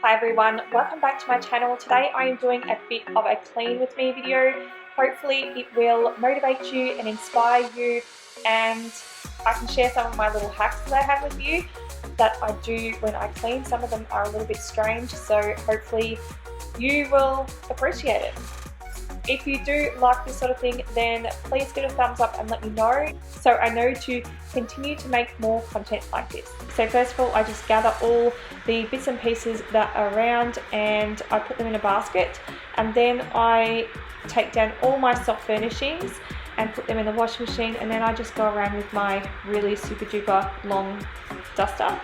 Hi everyone, welcome back to my channel. Today I am doing a bit of a clean with me video. Hopefully it will motivate you and inspire you, and I can share some of my little hacks that I have with you that I do when I clean. Some of them are a little bit strange, so hopefully you will appreciate it. If you do like this sort of thing, then please give it a thumbs up and let me know so I know to continue to make more content like this. So first of all, I just gather all the bits and pieces that are around and I put them in a basket, and then I take down all my soft furnishings and put them in the washing machine, and then I just go around with my really super duper long duster.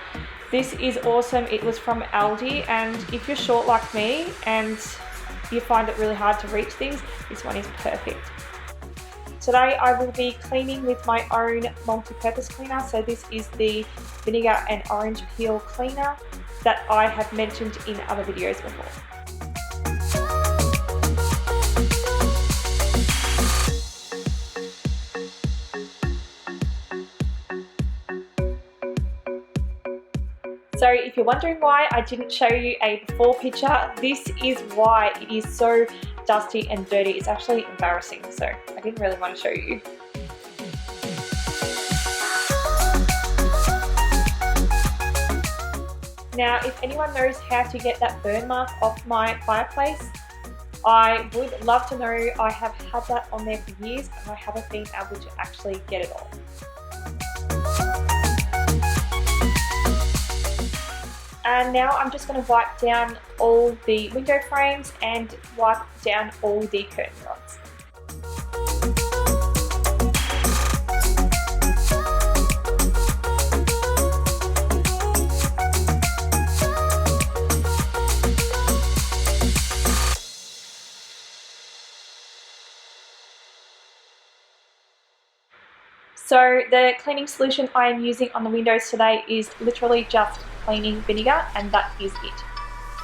This is awesome. It was from Aldi, and if you're short like me and you find it really hard to reach things, this one is perfect. Today I will be cleaning with my own multi-purpose cleaner. So this is the vinegar and orange peel cleaner that I have mentioned in other videos before. So if you're wondering why I didn't show you a before picture, this is why it is so dusty and dirty. It's actually embarrassing, so I didn't really want to show you. Now, if anyone knows how to get that burn mark off my fireplace, I would love to know. I have had that on there for years and I haven't been able to actually get it off. And now I'm just going to wipe down all the window frames and wipe down all the curtain rods. So the cleaning solution I am using on the windows today is literally just cleaning vinegar, and that is it.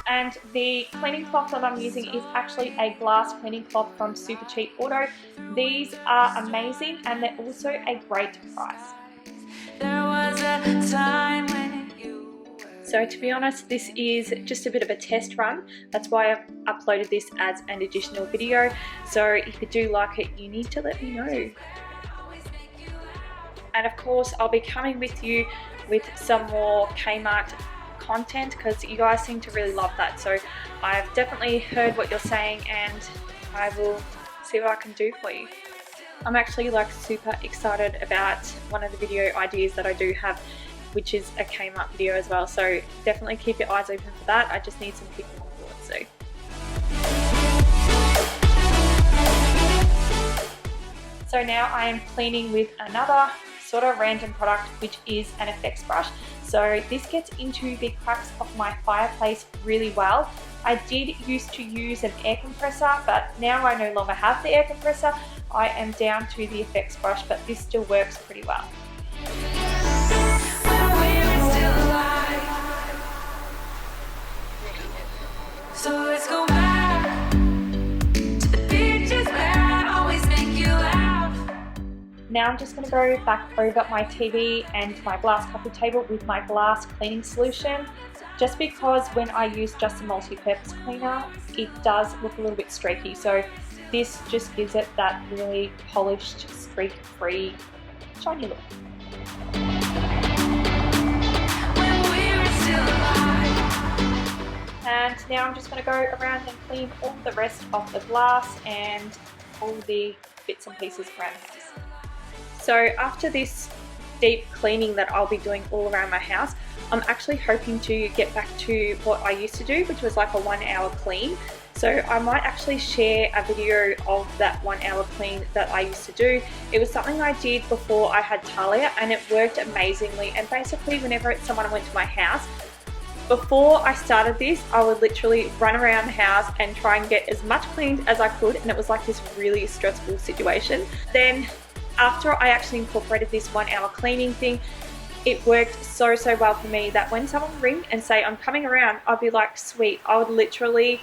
And the cleaning cloth that I'm using is actually a glass cleaning cloth from Super Cheap Auto. These are amazing and they're also a great price. There was a time when So to be honest, this is just a bit of a test run. That's why I've uploaded this as an additional video. So if you do like it, you need to let me know. And of course, I'll be coming with you with some more Kmart content because you guys seem to really love that. So I've definitely heard what you're saying and I will see what I can do for you. I'm actually like super excited about one of the video ideas that I do have, which is a Kmart video as well. So definitely keep your eyes open for that. I just need some people on board. So now I am cleaning with another sort of random product, which is an effects brush. So this gets into the cracks of my fireplace really well. I did used to use an air compressor, but now I no longer have the air compressor. I am down to the effects brush, but this still works pretty well. So let's go back to the beaches where I always make you laugh. Now I'm just going to go back over my TV and my glass coffee table with my glass cleaning solution, just because when I use just a multi-purpose cleaner, it does look a little bit streaky. So this just gives it that really polished, streak-free, shiny look. And now I'm just going to go around and clean all the rest of the glass and all the bits and pieces around the house. So after this deep cleaning that I'll be doing all around my house, I'm actually hoping to get back to what I used to do, which was like a 1 hour clean. So I might actually share a video of that 1 hour clean that I used to do. It was something I did before I had Talia and it worked amazingly. And basically whenever someone went to my house, before I started this, I would literally run around the house and try and get as much cleaned as I could, and it was like this really stressful situation. Then after I actually incorporated this 1 hour cleaning thing, it worked so well for me that when someone would ring and say I'm coming around, I'd be like, sweet. I would literally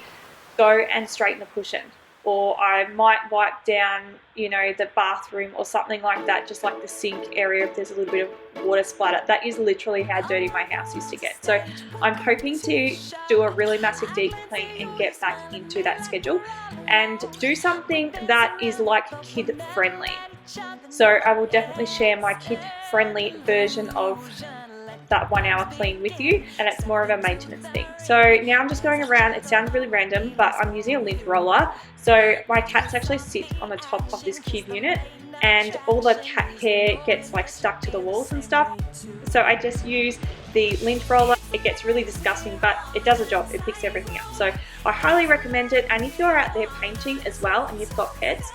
go and straighten the cushion. or I might wipe down, you know, the bathroom or something like that, just like the sink area if there's a little bit of water splatter. That is literally how dirty my house used to get. So I'm hoping to do a really massive deep clean and get back into that schedule and do something that is like kid friendly. So I will definitely share my kid friendly version of that 1 hour clean with you, and it's more of a maintenance thing. So now I'm just going around. It sounds really random, but I'm using a lint roller. So my cats actually sit on the top of this cube unit, and all the cat hair gets like stuck to the walls and stuff. So I just use the lint roller. It gets really disgusting, but it does a job. It picks everything up. So I highly recommend it. And if you're out there painting as well and you've got pets,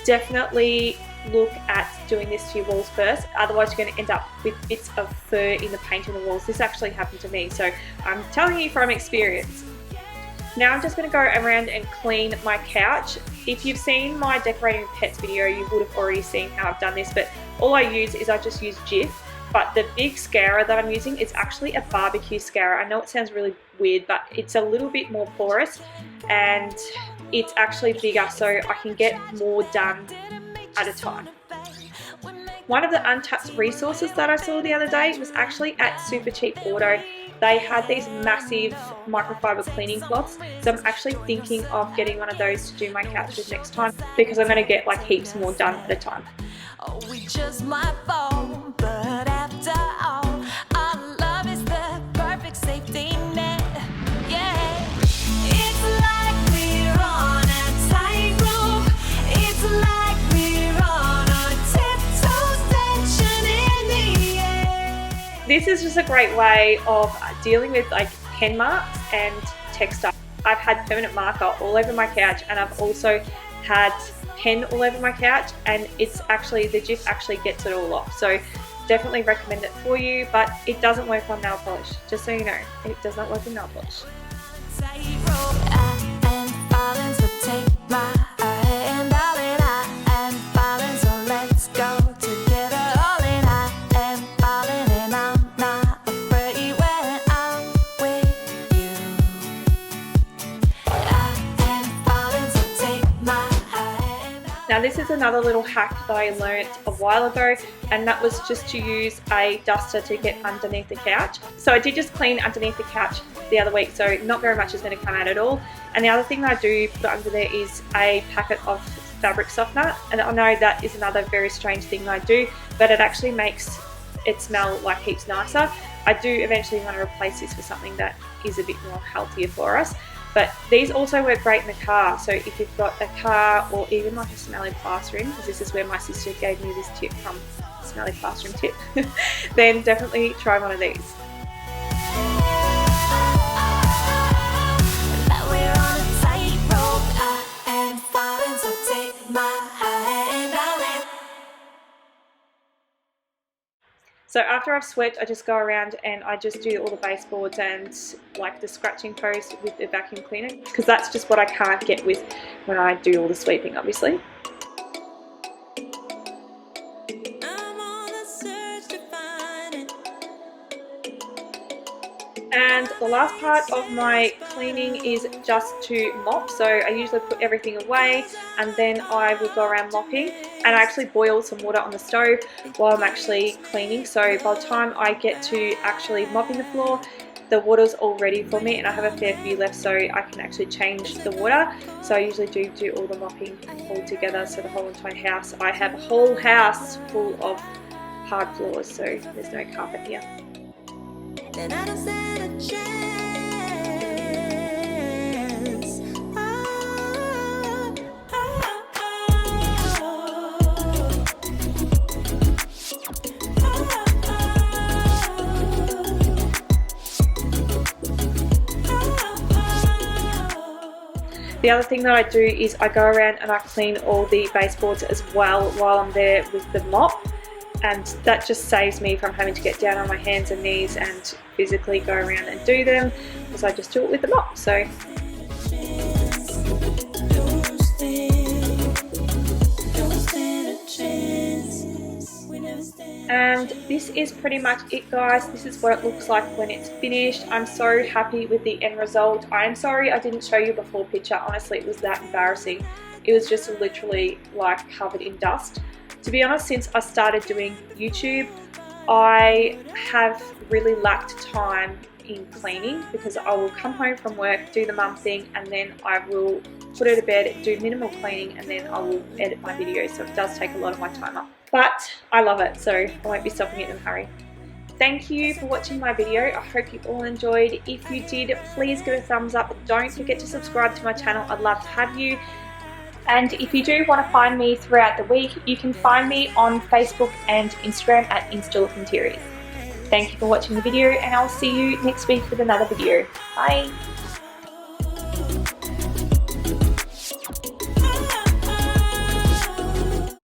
definitely look at doing this to your walls first. Otherwise you're going to end up with bits of fur in the paint in the walls. This actually happened to me, so I'm telling you from experience. Now I'm just going to go around and clean my couch. If you've seen my decorating with pets video, you would have already seen how I've done this, but all I use is I just use Jif. But the big scourer that I'm using is actually a barbecue scourer. I know it sounds really weird, but it's a little bit more porous and it's actually bigger, so I can get more done at a time. One of the untapped resources that I saw the other day was actually at Super Cheap Auto. They had these massive microfiber cleaning cloths, so I'm actually thinking of getting one of those to do my couches next time, because I'm going to get like heaps more done at a time. Oh, we just might fall, but after all, our love is the perfect safety net. Yeah, it's like we're on a tightrope. It's like we're on a tiptoe station in the air. This is just a great way of dealing with like pen marks and texture. I've had permanent marker all over my couch, and I've also had pen all over my couch, and it's actually, the Jif actually gets it all off. So definitely recommend it for you, but it doesn't work on nail polish, just so you know. It does not work on nail polish. Now this is another little hack that I learnt a while ago, and that was just to use a duster to get underneath the couch. So I did just clean underneath the couch the other week, so not very much is going to come out at all. And the other thing that I do put under there is a packet of fabric softener, and I know that is another very strange thing that I do, but it actually makes it smell like heaps nicer. I do eventually want to replace this with something that is a bit more healthier for us. But these also work great in the car, so if you've got a car or even like a smelly plastering, because this is where my sister gave me this tip from, smelly plastering tip, then definitely try one of these. So after I've swept, I just go around and I just do all the baseboards and like the scratching post with the vacuum cleaner, because that's just what I can't get with when I do all the sweeping, obviously. And the last part of my cleaning is just to mop. So I usually put everything away and then I will go around mopping, and I actually boil some water on the stove while I'm actually cleaning. So by the time I get to actually mopping the floor, the water's all ready for me, and I have a fair few left, so I can actually change the water. So I usually do all the mopping all together, so the whole entire house. I have a whole house full of hard floors, so there's no carpet here. And I don't stand a chance. The other thing that I do is I go around and I clean all the baseboards as well while I'm there with the mop. And that just saves me from having to get down on my hands and knees and physically go around and do them, because I just do it with the mop. So Don't stand a chance. We never stand. And this is pretty much it, guys. This is what it looks like when it's finished. I'm so happy with the end result. I'm sorry I didn't show you before picture. Honestly, it was that embarrassing. It was just literally like covered in dust. To be honest, since I started doing YouTube, I have really lacked time in cleaning, because I will come home from work, do the mum thing, and then I will put her to bed, do minimal cleaning, and then I will edit my videos. So it does take a lot of my time up. But I love it, so I won't be stopping it in a hurry. Thank you for watching my video. I hope you all enjoyed. If you did, please give it a thumbs up. Don't forget to subscribe to my channel. I'd love to have you. And if you do want to find me throughout the week, you can find me on Facebook and Instagram at InstaLookInteriors. Thank you for watching the video, and I'll see you next week with another video. Bye!